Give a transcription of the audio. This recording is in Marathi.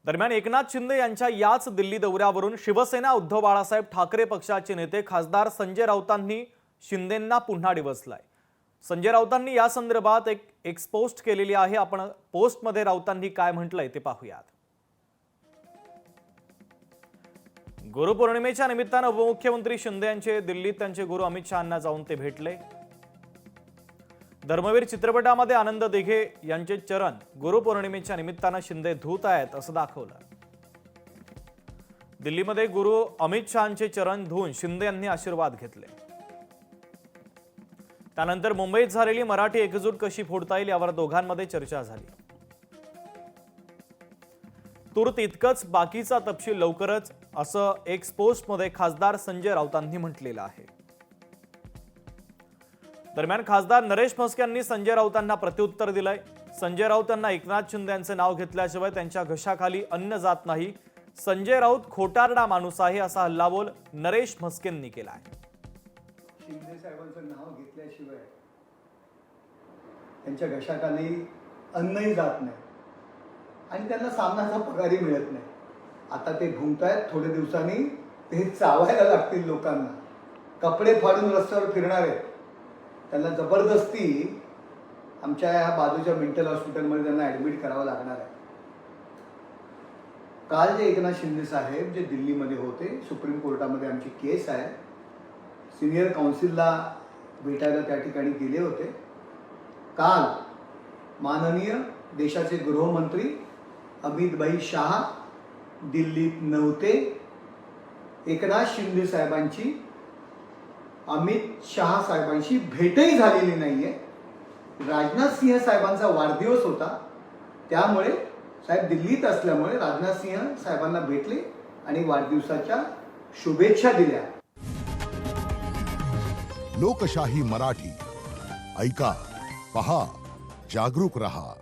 दरम्यान एकनाथ शिंदे यांच्या याच दिल्ली दौऱ्यावरून शिवसेना उद्धव बाळासाहेब ठाकरे पक्षाचे नेते खासदार संजय राऊतांनी शिंदेंना पुन्हा डिवचलाय। संजय राऊतांनी या संदर्भात एक एक्सपोस्ट केलेली आहे। आपण पोस्टमध्ये राऊतांनी काय म्हटलंय ते पाहूयात। गुरुपौर्णिमेच्या निमित्ताने उपमुख्यमंत्री शिंदे यांचे दिल्लीत त्यांचे गुरु अमित शहांना जाऊन ते भेटले। धर्मवीर चित्रपटामध्ये आनंद दिघे यांचे चरण गुरुपौर्णिमेच्या निमित्ताने शिंदे धुत आहेत असं दाखवलं। दिल्लीमध्ये गुरु अमित शहांचे चरण धुवून शिंदे यांनी आशीर्वाद घेतले। त्यानंतर मुंबईत झालेली मराठी एकजूट कशी फोडता येईल यावर दोघांमध्ये चर्चा झाली। तूर्त इतकंच, बाकीचा तपशील लवकरच असं एक्सपोस्टमध्ये खासदार संजय राऊतांनी म्हटलेलं आहे। दरम्यान खासदार नरेश म्हस्के यांनी संजय राऊतांना प्रत्युत्तर दिलंय। संजय राऊत यांना एकनाथ शिंदे यांचे नाव घेतल्याशिवाय त्यांच्या घशाखाली अन्न जात नाही। संजय राऊत खोटारडा माणूस आहे असा हल्लाबोल नरेश म्हस्केंनी केला आहे। शिंदे साहेबांचं नाव घेतल्याशिवाय त्यांच्या घशाखाली अन्नही जात नाही आणि त्यांना सामनाचा पगारही मिळत नाही। आता ते घुमतायत, थोडे दिवसांनी ते चावायला लागतील लोकांना। कपडे फाडून रस्त्यावर फिरणार आहेत। त्यांना जबरदस्ती आमच्या या बाजूच्या मेंटल हॉस्पिटलमध्ये त्यांना ॲडमिट करावं लागणार आहे। काल जे एकनाथ शिंदे साहेब जे दिल्लीमध्ये होते, सुप्रीम कोर्टामध्ये आमची केस आहे, सिनियर काउन्सिलला भेटायला त्या ठिकाणी गेले होते। काल माननीय देशाचे गृहमंत्री अमित भाई शाह दिल्लीत नव्हते। एकनाथ शिंदे साहेबांची अमित शाह साहेबांशी भेटही झालेली नाहीये। राजनाथ सिंह साहेबांचा वाढदिवस होता, त्यामुळे साहेब दिल्लीत असल्यामुळे राजनाथ सिंह साहेबांना भेटले आणि वाढदिवसाच्या शुभेच्छा दिल्या। लोकशाही मराठी ऐका, पहा, जागरूक रहा।